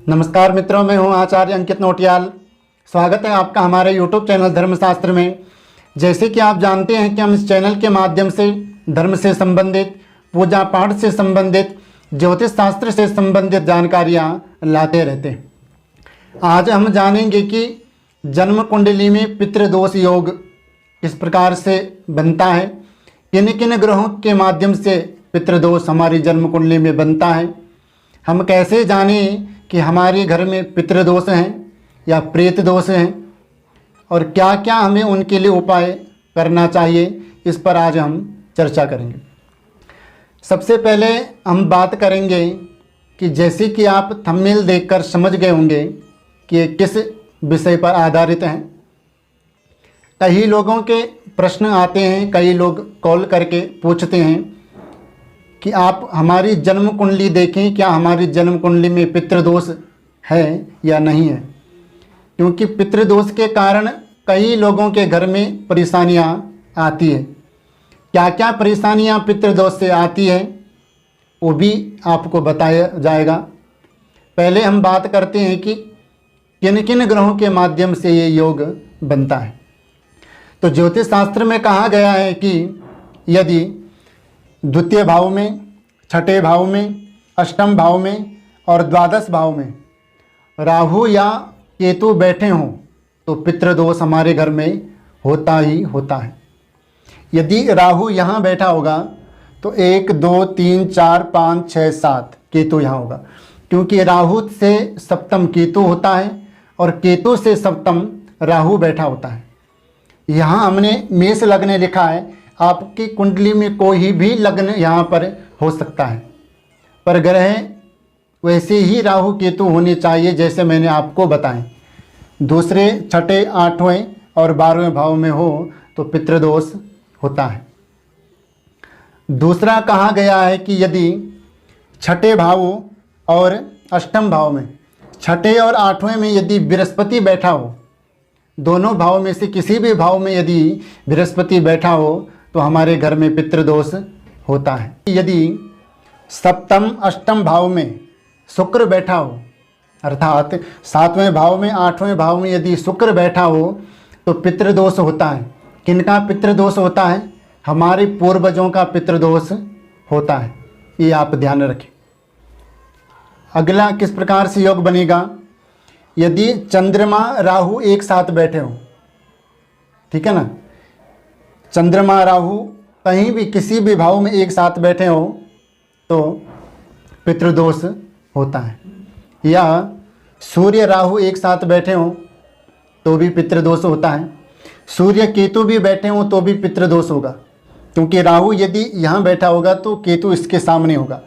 नमस्कार मित्रों, मैं हूं आचार्य अंकित नोटियाल। स्वागत है आपका हमारे YouTube चैनल धर्मशास्त्र में। जैसे कि आप जानते हैं कि हम इस चैनल के माध्यम से धर्म से संबंधित, पूजा पाठ से संबंधित, ज्योतिष शास्त्र से संबंधित जानकारियां लाते रहते हैं। आज हम जानेंगे कि जन्म कुंडली में पितृदोष योग किस प्रकार से बनता है, किन किन ग्रहों के माध्यम से पितृदोष हमारी जन्म कुंडली में बनता है, हम कैसे जानें कि हमारे घर में पितृदोष हैं या प्रेत दोष हैं, और क्या क्या हमें उनके लिए उपाय करना चाहिए, इस पर आज हम चर्चा करेंगे। सबसे पहले हम बात करेंगे कि जैसे कि आप थंबनेल देखकर समझ गए होंगे कि ये किस विषय पर आधारित हैं। कई लोगों के प्रश्न आते हैं, कई लोग कॉल करके पूछते हैं कि आप हमारी जन्म कुंडली देखें, क्या हमारी जन्म कुंडली में पितृदोष है या नहीं है। क्योंकि पितृदोष के कारण कई लोगों के घर में परेशानियां आती है। क्या क्या परेशानियां पितृदोष से आती है वो भी आपको बताया जाएगा। पहले हम बात करते हैं कि किन किन ग्रहों के माध्यम से ये योग बनता है। तो ज्योतिष शास्त्र में कहा गया है कि यदि द्वितीय भाव में, छठे भाव में, अष्टम भाव में और द्वादश भाव में राहु या केतु बैठे हों तो पितृदोष हमारे घर में होता ही होता है। यदि राहु यहाँ बैठा होगा तो 1 2 3 4 5 6 7 केतु यहाँ होगा, क्योंकि राहु से सप्तम केतु होता है और केतु से सप्तम राहु बैठा होता है। यहाँ हमने मेष लग्न लिखा है, आपकी कुंडली में कोई भी लग्न यहाँ पर हो सकता है, पर ग्रह वैसे ही राहु केतु होने चाहिए जैसे मैंने आपको बताएं। दूसरे, छठे, 8वें और 12वें भाव में हो तो पितृदोष होता है। दूसरा कहा गया है कि यदि छठे भाव और अष्टम भाव में, छठे और 8वें में यदि बृहस्पति बैठा हो, दोनों भाव में से किसी भी भाव में यदि बृहस्पति बैठा हो तो हमारे घर में पितृदोष होता है। यदि सप्तम अष्टम भाव में शुक्र बैठा हो, अर्थात 7वें भाव में, 8वें भाव में यदि शुक्र बैठा हो तो पितृदोष होता है। किनका पितृदोष होता है? हमारे पूर्वजों का पितृदोष होता है, ये आप ध्यान रखें। अगला किस प्रकार से योग बनेगा? यदि चंद्रमा राहु एक साथ बैठे हो, ठीक है ना, चंद्रमा राहु कहीं भी किसी भी भाव में एक साथ बैठे हो तो पितृदोष होता है। या सूर्य राहु एक साथ बैठे हो तो भी पितृदोष होता है। सूर्य केतु भी बैठे हो तो भी पितृदोष होगा, क्योंकि राहु यदि यहाँ बैठा होगा तो केतु इसके सामने होगा।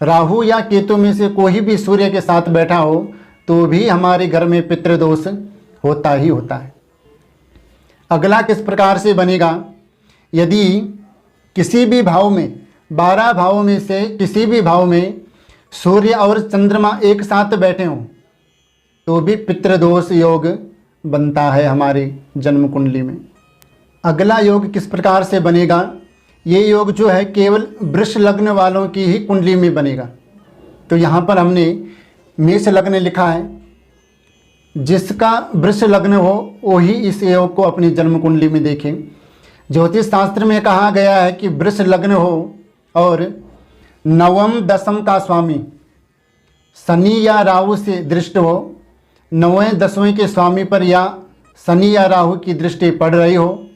राहु या केतु में से कोई भी सूर्य के साथ बैठा हो तो भी हमारे घर में पितृदोष होता ही होता है। अगला किस प्रकार से बनेगा? यदि किसी भी भाव में, 12 भावों में से किसी भी भाव में सूर्य और चंद्रमा एक साथ बैठे हों तो भी पितृदोष योग बनता है हमारी जन्म कुंडली में। अगला योग किस प्रकार से बनेगा? ये योग जो है केवल वृष लग्न वालों की ही कुंडली में बनेगा। तो यहाँ पर हमने मेष लग्न लिखा है, जिसका वृष लग्न हो वही इस योग को अपनी जन्म कुंडली में देखें। ज्योतिष शास्त्र में कहा गया है कि वृष लग्न हो और नवम दशम का स्वामी शनि या राहु से दृष्ट हो, 9वें 10वें के स्वामी पर या शनि या राहु की दृष्टि पड़ रही हो,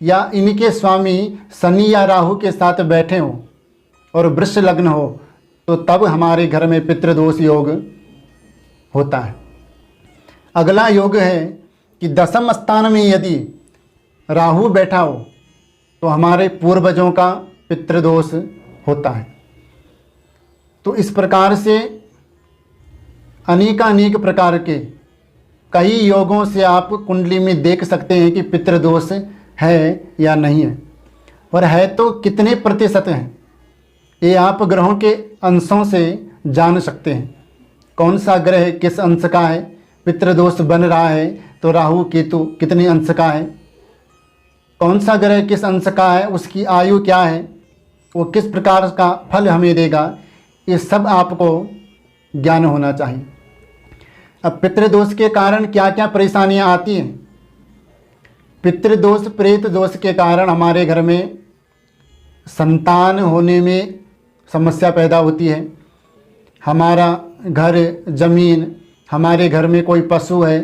या इनके स्वामी शनि या राहु के साथ बैठे हों और वृष लग्न हो, तो तब हमारे घर में पितृदोष योग होता है। अगला योग है कि दशम स्थान में यदि राहु बैठा हो तो हमारे पूर्वजों का पितृदोष होता है। तो इस प्रकार से अनेकानेक प्रकार के कई योगों से आप कुंडली में देख सकते हैं कि पितृदोष है या नहीं है, और है तो कितने प्रतिशत हैं ये आप ग्रहों के अंशों से जान सकते हैं। कौन सा ग्रह किस अंश का है, पितृदोष बन रहा है तो राहु केतु कितने अंश का है, कौन सा ग्रह किस अंश का है, उसकी आयु क्या है, वो किस प्रकार का फल हमें देगा, ये सब आपको ज्ञान होना चाहिए। अब पितृदोष के कारण क्या क्या परेशानियां आती हैं। पितृदोष प्रेत दोष के कारण हमारे घर में संतान होने में समस्या पैदा होती है। हमारा घर, ज़मीन, हमारे घर में कोई पशु है,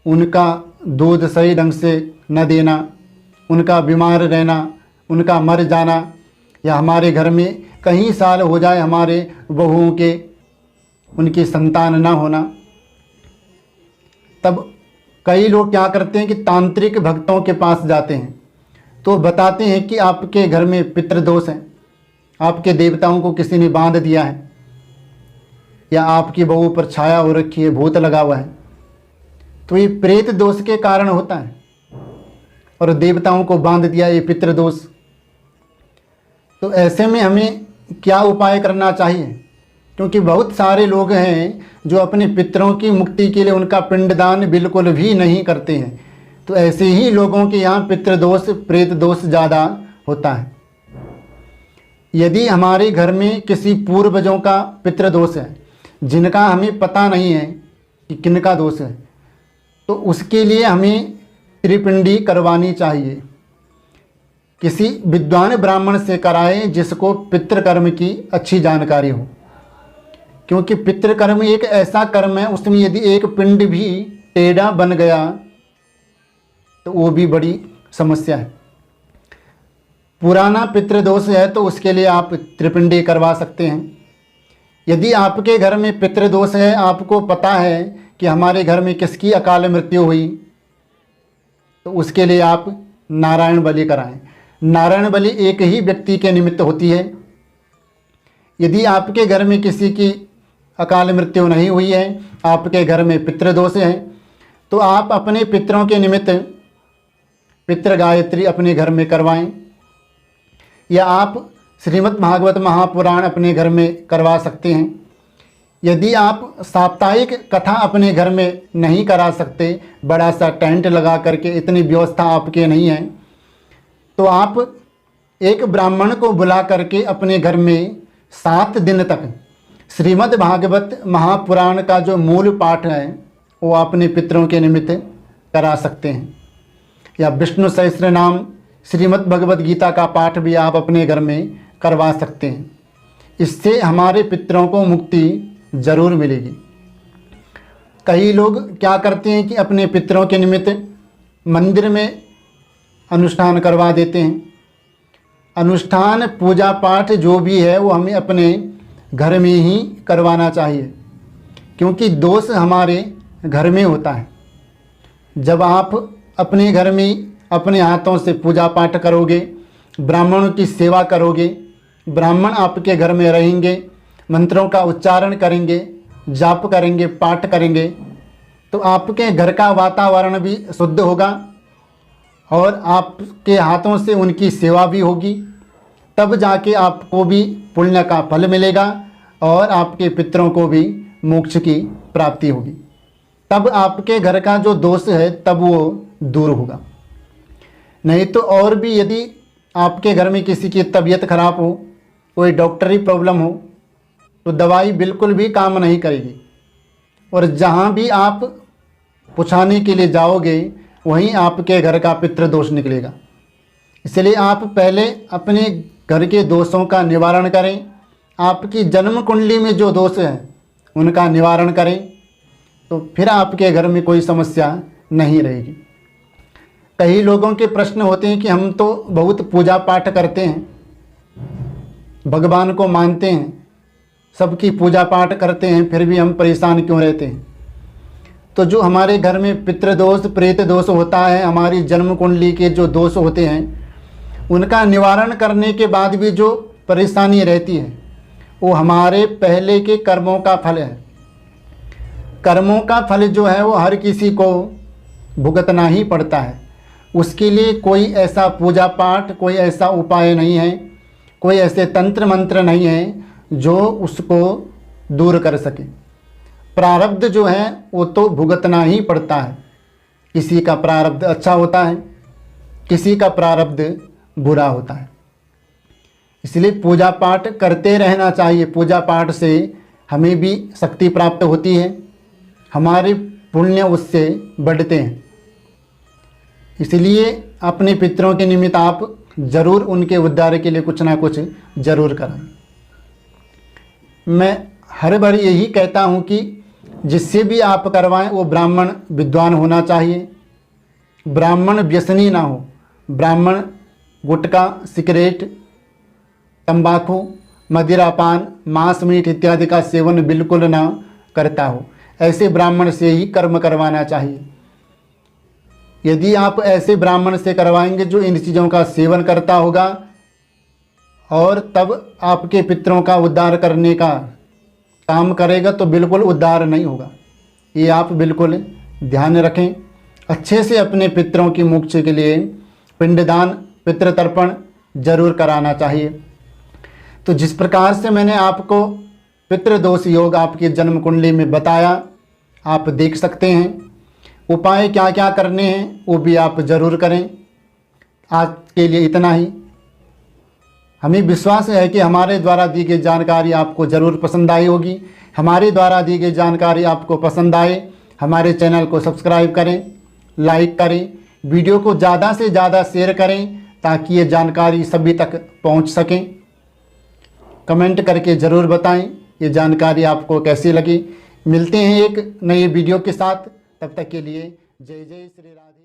उनका दूध सही ढंग से न देना, उनका बीमार रहना, उनका मर जाना, या हमारे घर में कई साल हो जाए हमारे बहुओं के उनकी संतान ना होना, तब कई लोग क्या करते हैं कि तांत्रिक भक्तों के पास जाते हैं, तो बताते हैं कि आपके घर में पितृदोष है, आपके देवताओं को किसी ने बांध दिया है, या आपकी बहू पर छाया हो रखी है, भूत लगा हुआ है। तो ये प्रेत दोष के कारण होता है, और देवताओं को बांध दिया, ये पितृदोष। तो ऐसे में हमें क्या उपाय करना चाहिए, क्योंकि बहुत सारे लोग हैं जो अपने पितरों की मुक्ति के लिए उनका पिंडदान बिल्कुल भी नहीं करते हैं। तो ऐसे ही लोगों के यहाँ पितृदोष प्रेत दोष ज़्यादा होता है। यदि हमारे घर में किसी पूर्वजों का पितृदोष है जिनका हमें पता नहीं है कि किनका दोष है, तो उसके लिए हमें त्रिपिंडी करवानी चाहिए। किसी विद्वान ब्राह्मण से कराएं जिसको पितृकर्म की अच्छी जानकारी हो, क्योंकि पितृकर्म एक ऐसा कर्म है उसमें यदि एक पिंड भी टेढ़ा बन गया तो वो भी बड़ी समस्या है। पुराना पितृदोष है तो उसके लिए आप त्रिपिंडी करवा सकते हैं। यदि आपके घर में पितृदोष है, आपको पता है कि हमारे घर में किसकी अकाल मृत्यु हुई, तो उसके लिए आप नारायण बलि कराएं। नारायण बलि एक ही व्यक्ति के निमित्त होती है। यदि आपके घर में किसी की अकाल मृत्यु नहीं हुई है, आपके घर में पितृदोष है, तो आप अपने पितरों के निमित्त पितृ गायत्री अपने घर में करवाएं, या आप श्रीमद् भागवत महापुराण अपने घर में करवा सकते हैं। यदि आप साप्ताहिक कथा अपने घर में नहीं करा सकते, बड़ा सा टेंट लगा करके इतनी व्यवस्था आपके नहीं है, तो आप एक ब्राह्मण को बुला करके अपने घर में 7 दिन तक श्रीमद् भागवत महापुराण का जो मूल पाठ है वो अपने पितरों के निमित्त करा सकते हैं। या विष्णु सहस्त्र नाम श्रीमद् भगवद गीता का पाठ भी आप अपने घर में करवा सकते हैं। इससे हमारे पितरों को मुक्ति ज़रूर मिलेगी। कई लोग क्या करते हैं कि अपने पितरों के निमित्त मंदिर में अनुष्ठान करवा देते हैं। अनुष्ठान पूजा पाठ जो भी है वो हमें अपने घर में ही करवाना चाहिए, क्योंकि दोष हमारे घर में होता है। जब आप अपने घर में अपने हाथों से पूजा पाठ करोगे, ब्राह्मणों की सेवा करोगे, ब्राह्मण आपके घर में रहेंगे, मंत्रों का उच्चारण करेंगे, जाप करेंगे, पाठ करेंगे, तो आपके घर का वातावरण भी शुद्ध होगा और आपके हाथों से उनकी सेवा भी होगी। तब जाके आपको भी पुण्य का फल मिलेगा और आपके पितरों को भी मोक्ष की प्राप्ति होगी। तब आपके घर का जो दोष है तब वो दूर होगा। नहीं तो और भी यदि आपके घर में किसी की तबीयत खराब हो, कोई डॉक्टरी प्रॉब्लम हो, तो दवाई बिल्कुल भी काम नहीं करेगी, और जहाँ भी आप पुछाने के लिए जाओगे वहीं आपके घर का पितृदोष निकलेगा। इसलिए आप पहले अपने घर के दोषों का निवारण करें। आपकी जन्म कुंडली में जो दोष हैं उनका निवारण करें, तो फिर आपके घर में कोई समस्या नहीं रहेगी। कई लोगों के प्रश्न होते हैं कि हम तो बहुत पूजा पाठ करते हैं, भगवान को मानते हैं, सबकी पूजा पाठ करते हैं, फिर भी हम परेशान क्यों रहते हैं। तो जो हमारे घर में पितृदोष प्रेत दोष होता है, हमारी जन्म कुंडली के जो दोष होते हैं उनका निवारण करने के बाद भी जो परेशानी रहती है वो हमारे पहले के कर्मों का फल है। कर्मों का फल जो है वो हर किसी को भुगतना ही पड़ता है। उसके लिए कोई ऐसा पूजा पाठ, कोई ऐसा उपाय नहीं है, कोई ऐसे तंत्र मंत्र नहीं है जो उसको दूर कर सके। प्रारब्ध जो है वो तो भुगतना ही पड़ता है। किसी का प्रारब्ध अच्छा होता है, किसी का प्रारब्ध बुरा होता है। इसलिए पूजा पाठ करते रहना चाहिए। पूजा पाठ से हमें भी शक्ति प्राप्त होती है, हमारे पुण्य उससे बढ़ते हैं। इसलिए अपने पितरों के निमित्त आप ज़रूर उनके उद्धार के लिए कुछ ना कुछ ज़रूर कराएं। मैं हर बार यही कहता हूँ कि जिससे भी आप करवाएं वो ब्राह्मण विद्वान होना चाहिए, ब्राह्मण व्यसनी ना हो, ब्राह्मण गुटखा, सिगरेट, तंबाकू, मदिरापान, मांस मीट इत्यादि का सेवन बिल्कुल ना करता हो। ऐसे ब्राह्मण से ही कर्म करवाना चाहिए। यदि आप ऐसे ब्राह्मण से करवाएंगे जो इन चीज़ों का सेवन करता होगा और तब आपके पितरों का उद्धार करने का काम करेगा तो बिल्कुल उद्धार नहीं होगा। ये आप बिल्कुल ध्यान रखें। अच्छे से अपने पितरों की मोक्ष के लिए पिंडदान, पितृतर्पण जरूर कराना चाहिए। तो जिस प्रकार से मैंने आपको पितृदोष योग आपकी जन्म कुंडली में बताया, आप देख सकते हैं। उपाय क्या क्या करने हैं वो भी आप ज़रूर करें। आज के लिए इतना ही। हमें विश्वास है कि हमारे द्वारा दी गई जानकारी आपको ज़रूर पसंद आई होगी। हमारे द्वारा दी गई जानकारी आपको पसंद आए, हमारे चैनल को सब्सक्राइब करें, लाइक करें, वीडियो को ज़्यादा से ज़्यादा शेयर करें ताकि ये जानकारी सभी तक पहुंच सकें। कमेंट करके ज़रूर बताएं ये जानकारी आपको कैसी लगी। मिलते हैं एक नए वीडियो के साथ, तब तक के लिए जय जय श्री राधे।